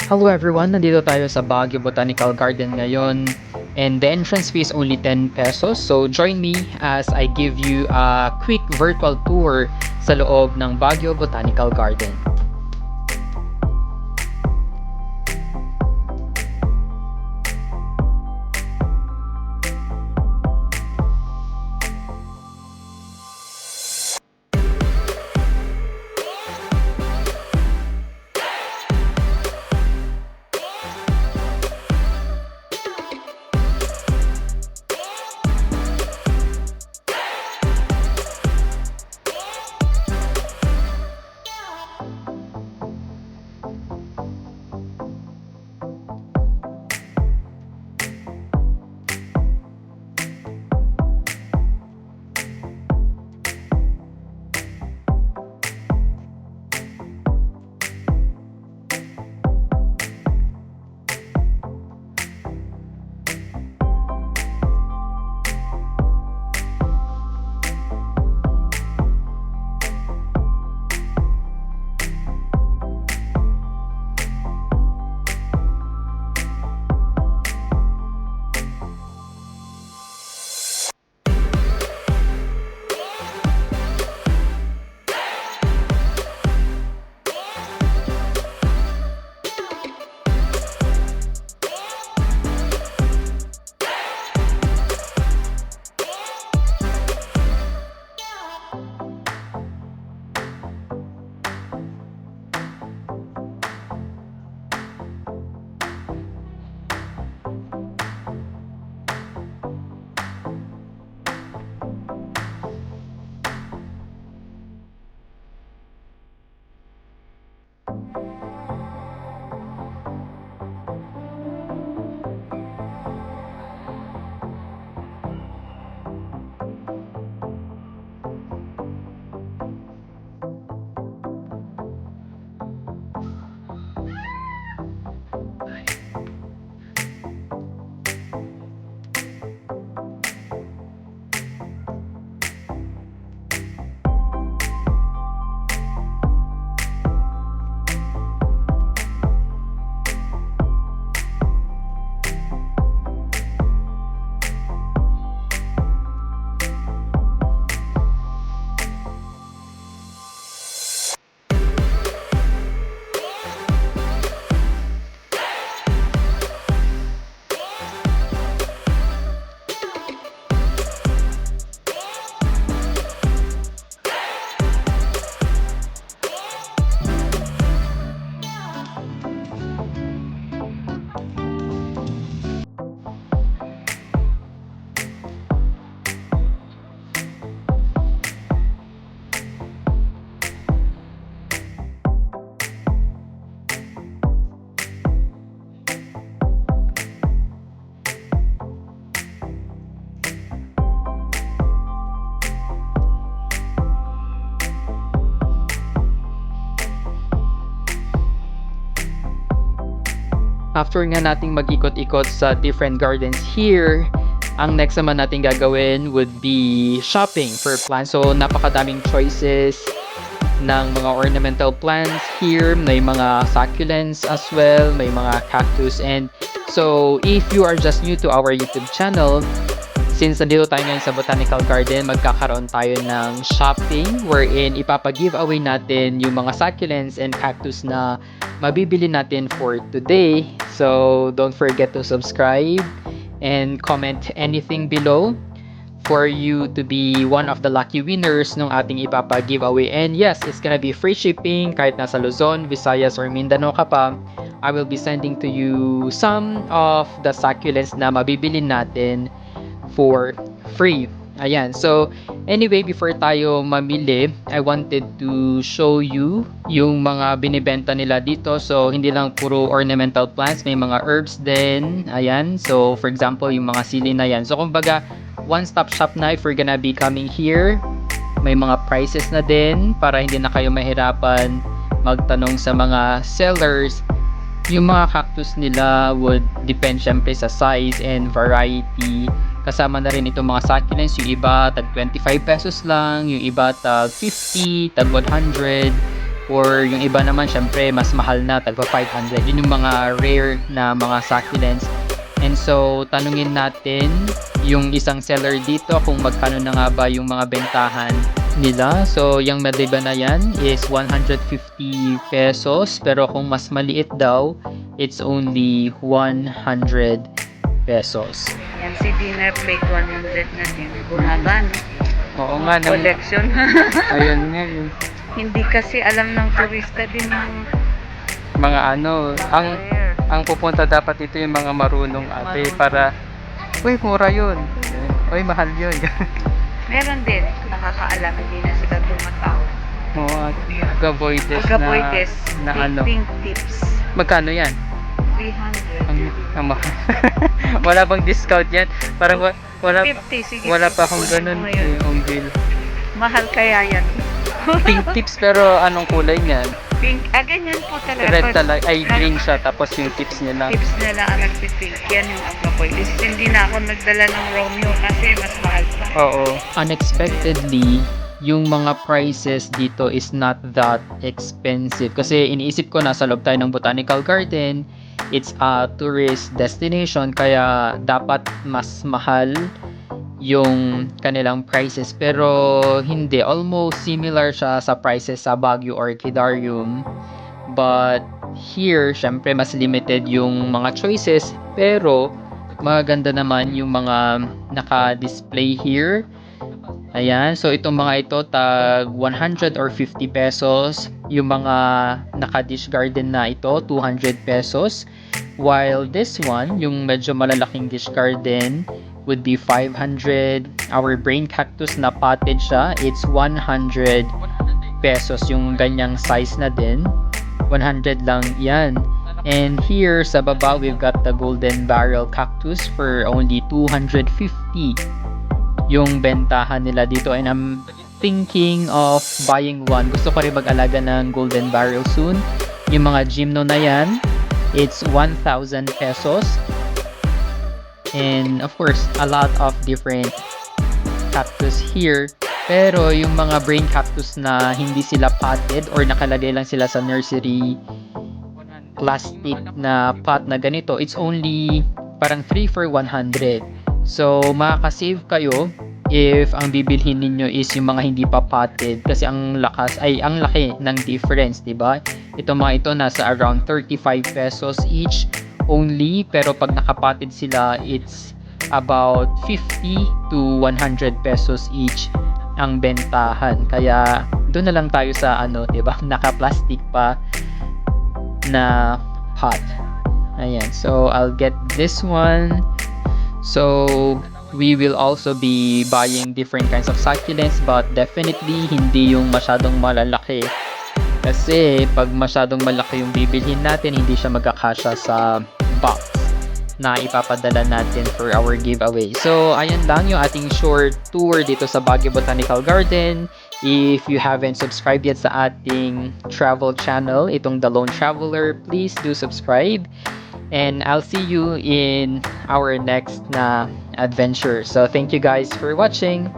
Hello everyone, nandito tayo sa Baguio Botanical Garden ngayon and the entrance fee is only 10 pesos. So join me as I give you a quick virtual tour sa loob ng Baguio Botanical Garden. After nga nating mag-ikot-ikot sa different gardens here, ang next naman natin gagawin would be shopping for plants. So napakadaming choices ng mga ornamental plants here. May mga succulents as well, may mga cactus. And so if you are just new to our YouTube channel, since nandito tayo ngayon sa Botanical Garden, magkakaroon tayo ng shopping wherein ipapag-giveaway natin yung mga succulents and cactus na mabibili natin for today. So don't forget to subscribe and comment anything below for you to be one of the lucky winners ng ating ipapag-giveaway. And yes, it's gonna be free shipping kahit nasa Luzon, Visayas, or Mindanao ka pa. I will be sending to you some of the succulents na mabibili natin for free. Ayan. So, anyway, before tayo mamili, I wanted to show you yung mga binibenta nila dito. So, hindi lang puro ornamental plants, may mga herbs din. Ayan. So, for example, yung mga sili na yan. So, kumbaga, one-stop shop na if you're gonna be coming here. May mga prices na din para hindi na kayo mahirapan magtanong sa mga sellers. Yung mga cactus nila would depend syempre sa size and variety. Kasama na rin itong mga succulents, yung iba tag 25 pesos lang, yung iba tag 50, tag 100. Or yung iba naman, syempre, mas mahal na, tagpa 500. Yun yung mga rare na mga succulents. And so, tanungin natin yung isang seller dito kung magkano na nga ba yung mga bentahan nila. So, yung Madiba na yan is 150 pesos. Pero kung mas maliit daw, it's only 100 pesos. Yan si dinner plate 100 na din. Buhaba, no? Oo nga. Collection. Ayun nga yun. Hindi kasi alam ng turista din ng Mga ano, ang pupunta dapat dito yung mga marunong ate para, uy, mura yun. Uy, mahal yun. meron din nakakaalam, hindi na sila tumatawag. Oo, Agavoides Agavoides, na ano. pink tips. Magkano yan? 300. Ang mahal. Wala bang discount yan? Parang wala 50, sige. wala pa akong ganun Ngayon. yung bill. Mahal kaya yan. Pink tips pero anong kulay niyan? Pink, ganyan po talaga. Red talaga, ay green siya tapos yung tips niya lang. Tips nila ang nagpipink. Yan yung Agavoides. Hindi na ako nagdala ng Romeo kasi mas mahal pa. Oo. Unexpectedly, yung mga prices dito is not that expensive. Kasi iniisip ko nasa loob tayo ng Botanical Garden. It's a tourist destination kaya dapat mas mahal yung kanilang prices. Pero hindi. Almost similar siya sa prices sa Baguio Orchidarium. But here, syempre mas limited yung mga choices. Pero maganda naman yung mga naka-display here. Ayan, so itong mga ito tag 100 or 50 pesos. Yung mga naka-dish garden na ito, 200 pesos. While this one, yung medyo malalaking dish garden would be 500. Our brain cactus na potted siya, it's 100 pesos. Yung ganyang size na din, 100 lang yan. And here sa baba, we've got the golden barrel cactus for only 250 yung bentahan nila dito, and I'm thinking of buying one. Gusto ko rin mag-alaga ng golden barrel soon. Yung mga gymno na yan, it's 1,000 pesos. And of course, a lot of different cactus here. Pero yung mga brain cactus na hindi sila potted or nakalagay lang sila sa nursery plastic na pot na ganito, it's only parang 3 for 100. So, makaka-save kayo if ang bibilhin ninyo is yung mga hindi pa potted kasi ang laki ng difference, 'di ba? Ito mga ito nasa around 35 pesos each only, pero pag nakapotted sila, it's about 50 to 100 pesos each ang bentahan. Kaya doon na lang tayo sa ano, 'di ba? Naka-plastic pa na pot. Ayan. So, I'll get this one. So, we will also be buying different kinds of succulents, but definitely hindi yung masyadong malalaki. Kasi pag masyadong malaki yung bibilhin natin, hindi siya magkakasya sa box na ipapadala natin for our giveaway. So, ayan lang yung ating short tour dito sa Baguio Botanical Garden. If you haven't subscribed yet sa ating travel channel, itong The Lone Traveler, please do subscribe. And I'll see you in our next na adventure. So thank you guys for watching.